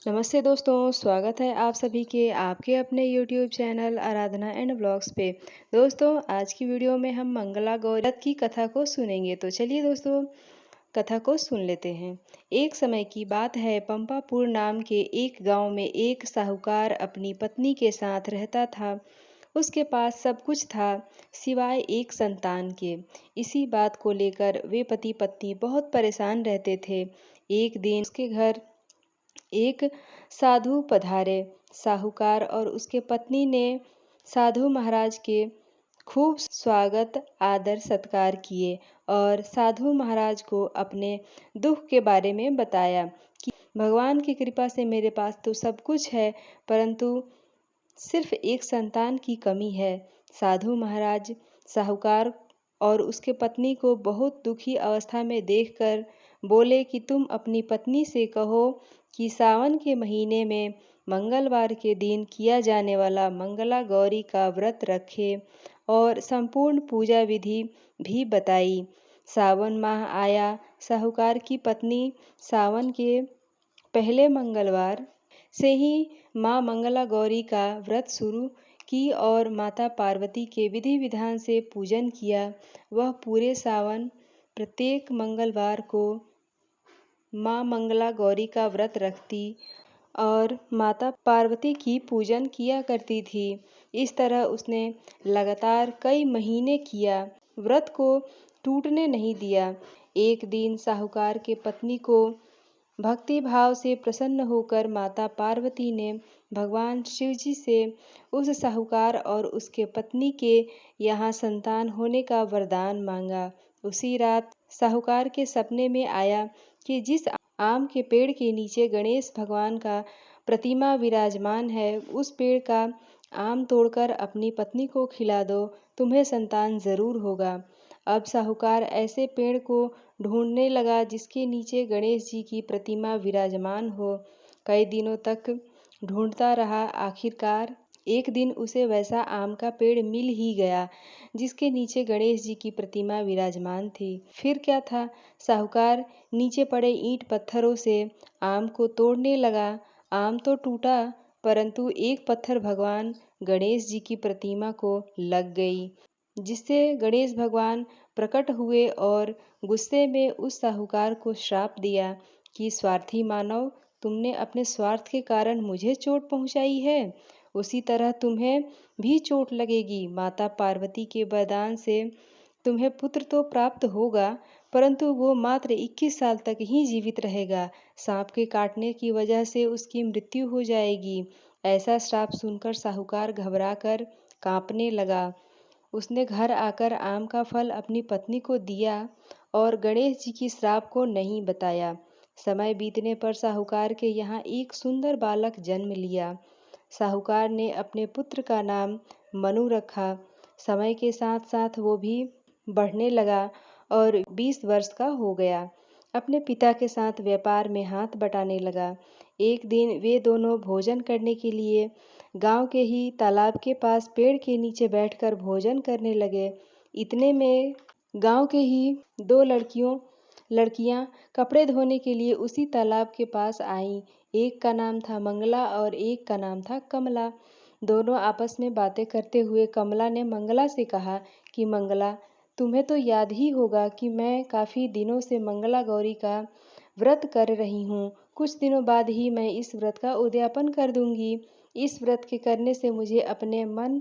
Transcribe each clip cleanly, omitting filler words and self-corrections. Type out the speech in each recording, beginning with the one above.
नमस्ते दोस्तों, स्वागत है आप सभी के आपके अपने YouTube channel Aradhana and vlogs पे। दोस्तों, आज की वीडियो में हम मंगला गौरी व्रत की कथा को सुनेंगे। तो चलिए दोस्तों, कथा को सुन लेते हैं। एक समय की बात है, पंपापुर नाम के एक गांव में एक साहूकार अपनी पत्नी के साथ रहता था। उसके पास सब कुछ था सिवाय एक संतान के। इसी बात को लेकर वे पति पत्नी बहुत परेशान रहते थे। एक दिन उसके घर एक साधु पधारे। साहूकार और उसके पत्नी ने साधु महाराज के खूब स्वागत आदर सत्कार किए और साधु महाराज को अपने दुख के बारे में बताया कि भगवान की कृपा से मेरे पास तो सब कुछ है, परंतु सिर्फ एक संतान की कमी है। साधु महाराज साहूकार और उसके पत्नी को बहुत दुखी अवस्था में देखकर बोले कि तुम अपनी पत्नी से कहो कि सावन के महीने में मंगलवार के दिन किया जाने वाला मंगला गौरी का व्रत रखे और संपूर्ण पूजा विधि भी बताई। सावन माह आया। साहूकार की पत्नी सावन के पहले मंगलवार से ही माँ मंगला गौरी का व्रत शुरू की और माता पार्वती के विधि विधान से पूजन किया। वह पूरे सावन प्रत्येक मंगलवार को माँ मंगला गौरी का व्रत रखती और माता पार्वती की पूजन किया करती थी। इस तरह उसने लगातार कई महीने किया, व्रत को टूटने नहीं दिया। एक दिन साहूकार के पत्नी को भक्ति भाव से प्रसन्न होकर माता पार्वती ने भगवान शिव जी से उस साहूकार और उसके पत्नी के यहाँ संतान होने का वरदान मांगा। उसी रात साहूकार के सपने में आया कि जिस आम के पेड़ के नीचे गणेश भगवान का प्रतिमा विराजमान है, उस पेड़ का आम तोड़कर अपनी पत्नी को खिला दो, तुम्हें संतान जरूर होगा। अब साहूकार ऐसे पेड़ को ढूंढने लगा जिसके नीचे गणेश जी की प्रतिमा विराजमान हो। कई दिनों तक ढूंढता रहा। आखिरकार एक दिन उसे वैसा आम का पेड़ मिल ही गया जिसके नीचे गणेश जी की प्रतिमा विराजमान थी। फिर क्या था, साहूकार नीचे पड़े ईंट पत्थरों से आम को तोड़ने लगा। आम तो टूटा, परंतु एक पत्थर भगवान गणेश जी की प्रतिमा को लग गई, जिससे गणेश भगवान प्रकट हुए और गुस्से में उस साहूकार को श्राप दिया कि स्वार्थी मानव, तुमने अपने स्वार्थ के कारण मुझे चोट पहुंचाई है, उसी तरह तुम्हें भी चोट लगेगी। माता पार्वती के वरदान से तुम्हें पुत्र तो प्राप्त होगा, परंतु वो मात्र 21 साल तक ही जीवित रहेगा। सांप के काटने की वजह से उसकी मृत्यु हो जाएगी। ऐसा श्राप सुनकर साहूकार घबराकर कांपने लगा। उसने घर आकर आम का फल अपनी पत्नी को दिया और गणेश जी की श्राप को नहीं बताया। समय बीतने पर साहूकार के यहाँ एक सुंदर बालक जन्म लिया। साहूकार ने अपने पुत्र का नाम मनु रखा। समय के साथ साथ वो भी बढ़ने लगा और 20 वर्ष का हो गया। अपने पिता के साथ व्यापार में हाथ बटाने लगा। एक दिन वे दोनों भोजन करने के लिए गांव के ही तालाब के पास पेड़ के नीचे बैठकर भोजन करने लगे। इतने में गांव के ही दो लड़कियां कपड़े धोने के लिए उसी तालाब के पास आईं। एक का नाम था मंगला और एक का नाम था कमला। दोनों आपस में बातें करते हुए कमला ने मंगला से कहा कि मंगला, तुम्हें तो याद ही होगा कि मैं काफ़ी दिनों से मंगला गौरी का व्रत कर रही हूँ। कुछ दिनों बाद ही मैं इस व्रत का उद्यापन कर दूंगी। इस व्रत के करने से मुझे अपने मन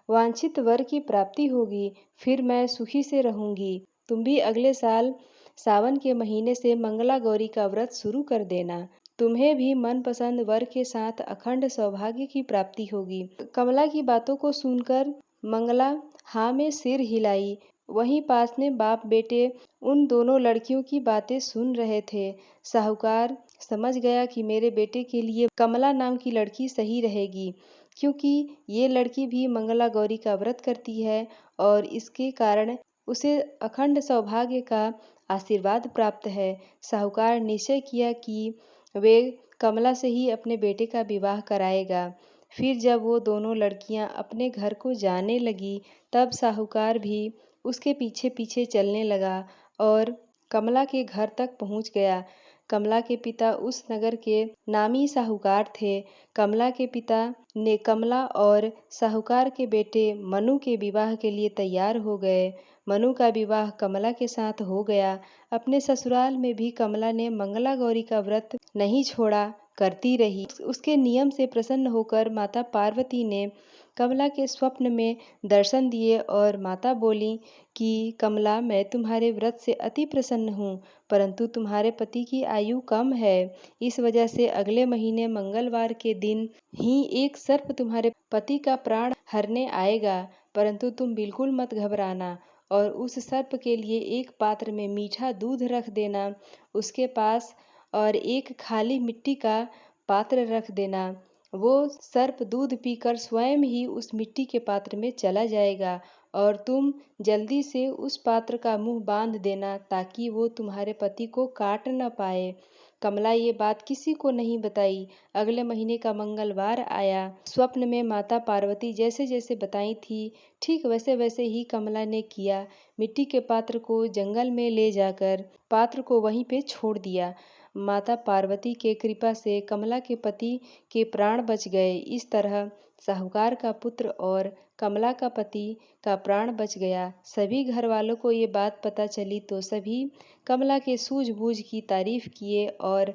वांछित वर की प्राप्ति होगी, फिर मैं सुखी से रहूंगी। तुम भी अगले साल सावन के महीने से मंगला गौरी का व्रत शुरू कर देना। तुम्हें भी मनपसंद वर के साथ अखंड सौभाग्य की प्राप्ति होगी। कमला की बातों को सुनकर मंगला हाँ में सिर हिलाई। वहीं पास में बाप बेटे उन दोनों लड़कियों की बातें सुन रहे थे। साहूकार समझ गया कि मेरे बेटे के लिए कमला नाम की लड़की सही रहेगी, क्योंकि ये लड़की भी मंगला गौरी का व्रत करती है और इसके कारण उसे अखंड सौभाग्य का आशीर्वाद प्राप्त है। साहूकार निश्चय किया कि वे कमला से ही अपने बेटे का विवाह कराएगा। फिर जब वो दोनों लड़कियां अपने घर को जाने लगी, तब साहूकार भी उसके पीछे पीछे चलने लगा और कमला के घर तक पहुंच गया। कमला के पिता उस नगर के नामी साहूकार थे। कमला के पिता ने कमला और साहूकार के बेटे मनु के विवाह के लिए तैयार हो गए। मनु का विवाह कमला के साथ हो गया। अपने ससुराल में भी कमला ने मंगला गौरी का व्रत नहीं छोड़ा, करती रही। उसके नियम से प्रसन्न होकर माता पार्वती ने कमला के स्वप्न में दर्शन दिए और माता बोली कि कमला, मैं तुम्हारे व्रत से अति प्रसन्न हूँ, परंतु तुम्हारे पति की आयु कम है। इस वजह से अगले महीने मंगलवार के दिन ही एक सर्प तुम्हारे पति का प्राण हरने आएगा, परंतु तुम बिल्कुल मत घबराना और उस सर्प के लिए एक पात्र में मीठा दूध रख देना उसके पास और एक खाली मिट्टी का पात्र रख देना। वो सर्प दूध पीकर स्वयं ही उस मिट्टी के पात्र में चला जाएगा और तुम जल्दी से उस पात्र का मुंह बांध देना ताकि वो तुम्हारे पति को काट न पाए। कमला ये बात किसी को नहीं बताई। अगले महीने का मंगलवार आया। स्वप्न में माता पार्वती जैसे जैसे बताई थी, ठीक वैसे वैसे ही कमला ने किया। मिट्टी के पात्र को जंगल में ले जाकर पात्र को वहीं पे छोड़ दिया। माता पार्वती के कृपा से कमला के पति के प्राण बच गए। इस तरह साहूकार का पुत्र और कमला का पति का प्राण बच गया। सभी घर वालों को ये बात पता चली तो सभी कमला के सूझबूझ की तारीफ किए और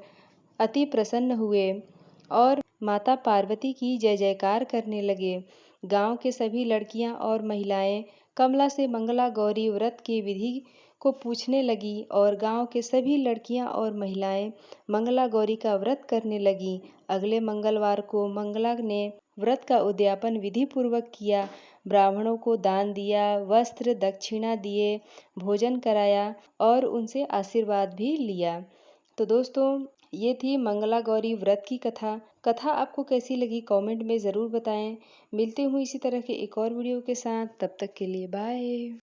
अति प्रसन्न हुए और माता पार्वती की जय जयकार करने लगे। गांव के सभी लड़कियां और महिलाएं कमला से मंगला गौरी व्रत की विधि को पूछने लगी और गांव के सभी लड़कियां और महिलाएं मंगला गौरी का व्रत करने लगी। अगले मंगलवार को मंगला ने व्रत का उद्यापन विधि पूर्वक किया। ब्राह्मणों को दान दिया, वस्त्र दक्षिणा दिए, भोजन कराया और उनसे आशीर्वाद भी लिया। तो दोस्तों, ये थी मंगला गौरी व्रत की कथा। कथा आपको कैसी लगी कमेंट में ज़रूर बताएं। मिलते हुए इसी तरह के एक और वीडियो के साथ, तब तक के लिए बाय।